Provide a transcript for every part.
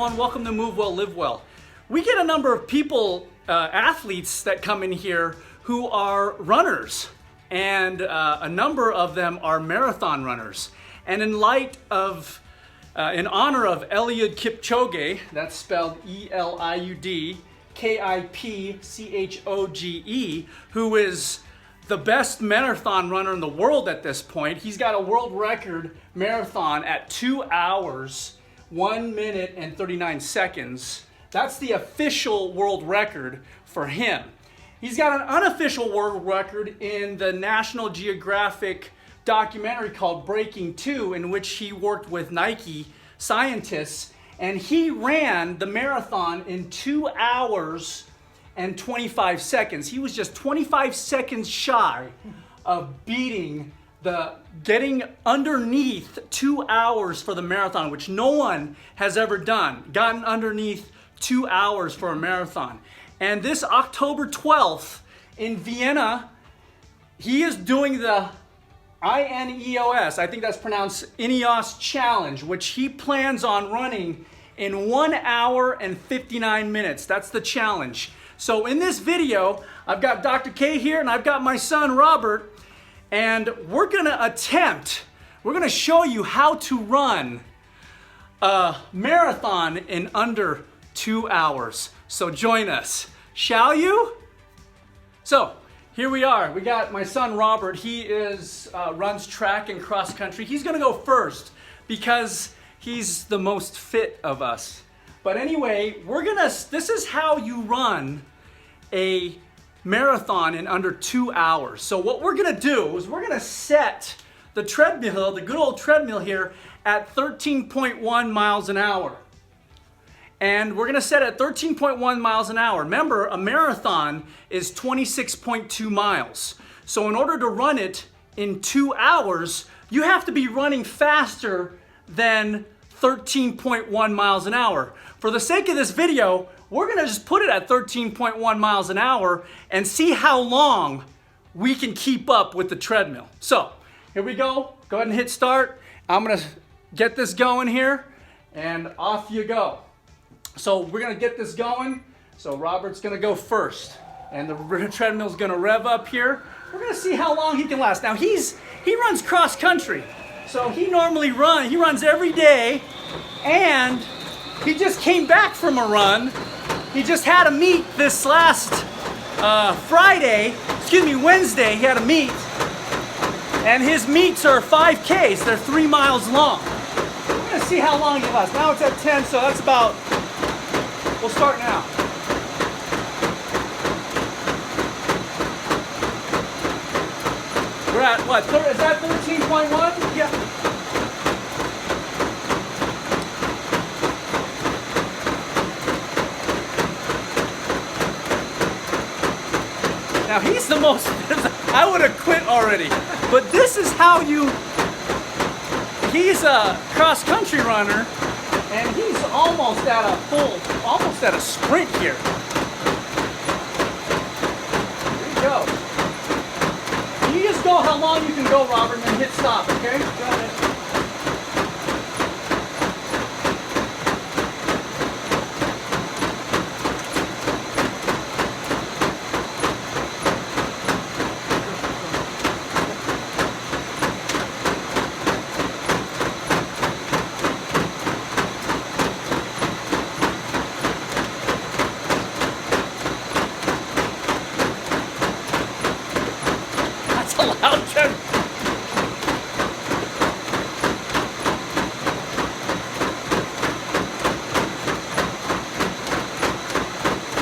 everyone. Welcome to Move Well, Live Well. We get a number of people, athletes that come in here who are runners, and a number of them are marathon runners. And in honor of Eliud Kipchoge, that's spelled E-L-I-U-D K-I-P-C-H-O-G-E, who is the best marathon runner in the world at this point. He's got a world record marathon at 2 hours, 1 minute and 39 seconds. That's the official world record for him. He's got an unofficial world record in the National Geographic documentary called Breaking 2, in which he worked with Nike scientists, and he ran the marathon in 2 hours and 25 seconds. He was just 25 seconds shy of getting underneath 2 hours for the marathon, which no one has ever gotten underneath 2 hours for a marathon. And this October 12th in Vienna, he is doing the INEOS, I think that's pronounced INEOS Challenge, which he plans on running in 1 hour and 59 minutes. That's the challenge. So in this video, I've got Dr. K here and I've got my son Robert, and we're gonna show you how to run a marathon in under 2 hours. So join us, shall you? So here we are. We got my son Robert. He runs track and cross country. He's gonna go first because he's the most fit of us. But anyway, this is how you run a marathon in under 2 hours. So what we're gonna do is we're gonna set the treadmill, the good old treadmill here, at 13.1 miles an hour. And we're gonna set at 13.1 miles an hour. Remember, a marathon is 26.2 miles. So in order to run it in 2 hours, you have to be running faster than 13.1 miles an hour. For the sake of this video, we're gonna just put it at 13.1 miles an hour and see how long we can keep up with the treadmill. So here we go. Go ahead and hit start. I'm gonna get this going here and off you go. So we're gonna get this going. So Robert's gonna go first and the treadmill's gonna rev up here. We're gonna see how long he can last. Now he runs cross country. So he runs every day, and he just came back from a run. He just had a meet this last Wednesday, he had a meet, and his meets are 5Ks, they're 3 miles long. We're gonna see how long he lasts. Now it's at 10, so that's we'll start now. We're at what, is that 13.1? Yeah. Now he's the most, I would have quit already, but this is how he's a cross-country runner, and he's almost at a sprint here. There you go. You just go how long you can go, Robert, and then hit stop, okay? Go ahead.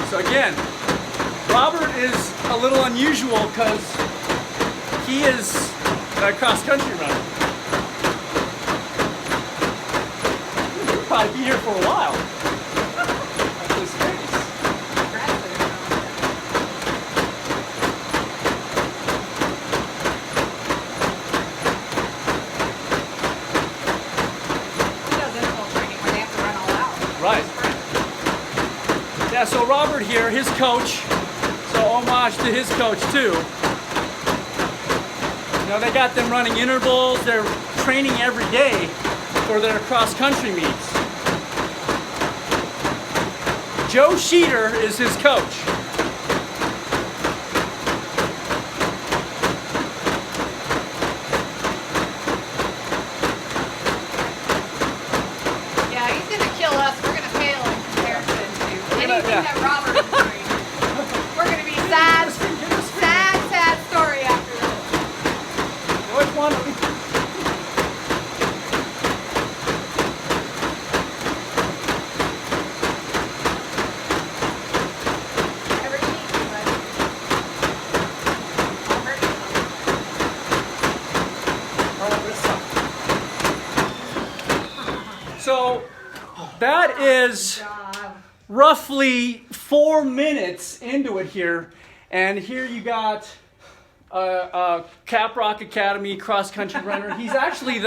So again, Robert is a little unusual because he is a cross-country runner. He'll probably be here for a while. At this pace. Right. Yeah, so Robert here, his coach, so homage to his coach too. You know, they got them running intervals, they're training every day for their cross-country meets. Joe Sheeter is his coach. Yeah, he's going to kill us. We're going to fail in comparison to anything that Robert is doing. We're going to be sad story after this. Which one? Never eat, but I'll hurt yourself. So that is roughly 4 minutes into it here, and here you got a Caprock Academy cross-country runner. He's actually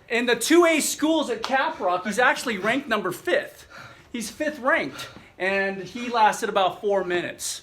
in the 2A schools at Caprock, he's actually ranked number 5th. He's 5th ranked, and he lasted about 4 minutes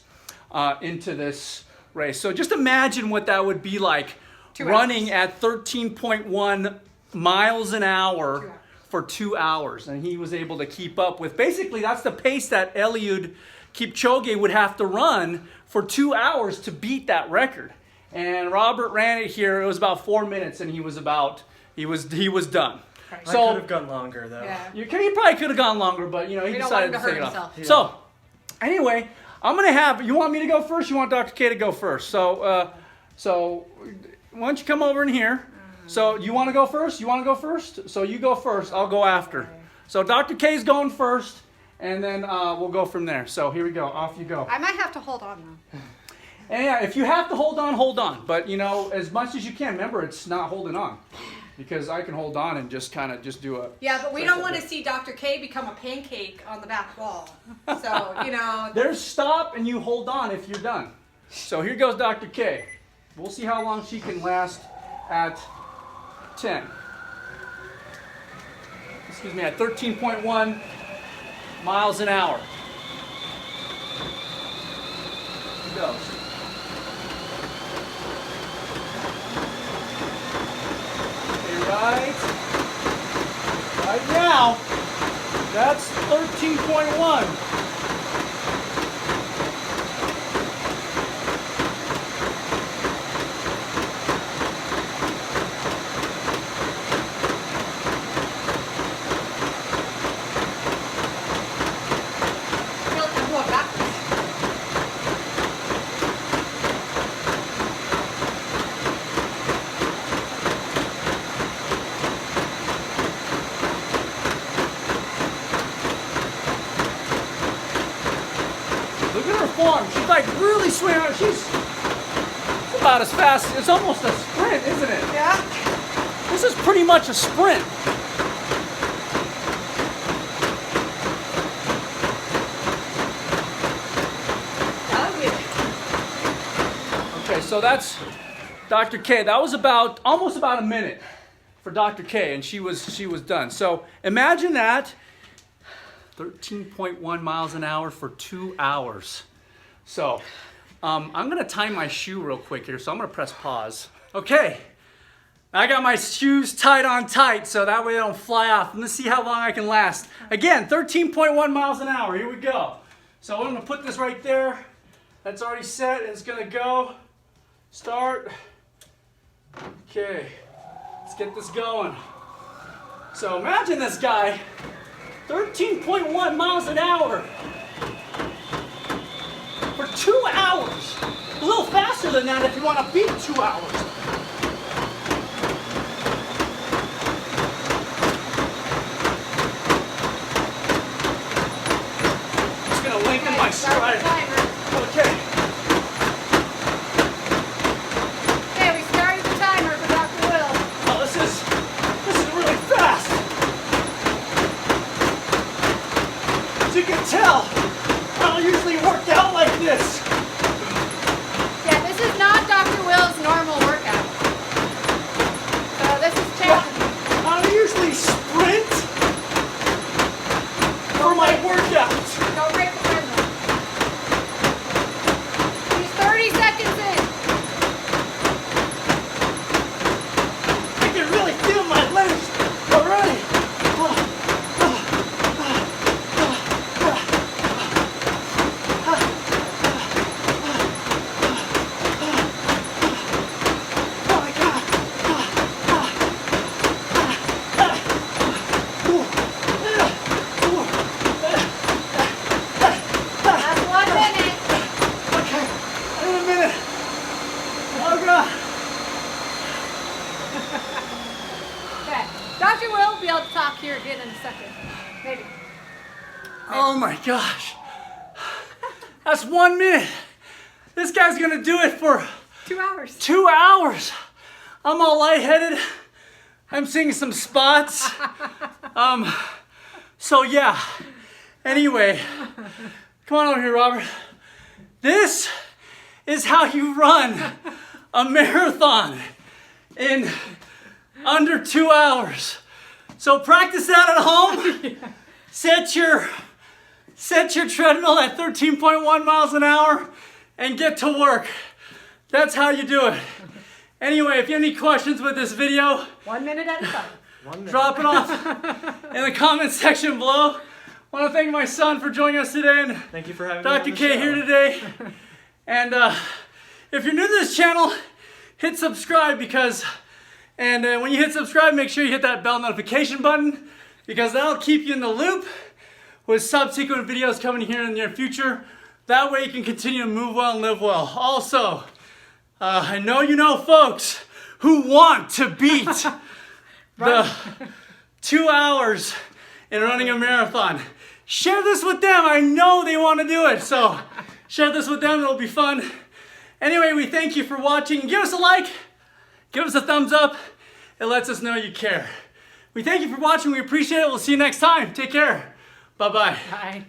into this race. So just imagine what that would be like running at 13.1 miles an hour for 2 hours, and he was able to keep up with, basically that's the pace that Eliud Kipchoge would have to run for 2 hours to beat that record. And Robert ran it here, it was about 4 minutes, and he was done. I could have gone longer though. Yeah. He probably could have gone longer, but he We don't decided want to him take to it hurt off. himself. So, anyway, you want me to go first? You want Dr. K to go first? So why don't you come over in here? So you want to go first? You want to go first? So you go first. I'll go after. Okay. So Dr. K's going first, and then we'll go from there. So here we go. Off you go. I might have to hold on though. And yeah, if you have to hold on, hold on. But as much as you can. Remember, it's not holding on, because I can hold on and just kind of do a. Yeah, but we don't want to see Dr. K become a pancake on the back wall. So, There's stop, and you hold on if you're done. So here goes Dr. K. We'll see how long she can last at 10. Excuse me, at 13.1 miles an hour. Here goes. Okay, right now, that's 13.1. I'm going backwards. Look at her form. She's like really swinging out. She's about as fast. It's almost a sprint, isn't it? Yeah. This is pretty much a sprint. Okay, so that's Dr. K. That was almost about a minute for Dr. K, and she was done. So imagine that, 13.1 miles an hour for 2 hours. So I'm going to tie my shoe real quick here, so I'm going to press pause. Okay, I got my shoes tied on tight, so that way they don't fly off. Let's see how long I can last. Again, 13.1 miles an hour. Here we go. So I'm going to put this right there. That's already set. It's going to go. Start. Okay, let's get this going. So imagine this guy, 13.1 miles an hour for 2 hours. A little faster than that if you want to beat 2 hours. Just gonna lengthen my stride. Okay. Okay, we started the timer for Dr. Will. Oh, this is really fast. As you can tell, I don't usually work out like this. Yeah, this is not Dr. Will's normal workout. Oh my gosh. That's 1 minute. This guy's gonna do it for 2 hours. 2 hours. I'm all lightheaded. I'm seeing some spots. So yeah. Anyway, come on over here, Robert. This is how you run a marathon in under 2 hours. So practice that at home. Set your treadmill at 13.1 miles an hour and get to work. That's how you do it. Anyway, if you have any questions with this video, 1 minute at a time. drop it off in the comment section below. I want to thank my son for joining us today, and Thank you for having Dr. me on the K show. here today. And if you're new to this channel, hit subscribe and when you hit subscribe, make sure you hit that bell notification button because that'll keep you in the loop with subsequent videos coming here in the near future. That way you can continue to move well and live well. Also, I know you know folks who want to beat the 2 hours in running a marathon. Share this with them. I know they want to do it. So share this with them. It'll be fun. Anyway, we thank you for watching. Give us a like. Give us a thumbs up. It lets us know you care. We thank you for watching. We appreciate it. We'll see you next time. Take care. Bye-bye. Bye.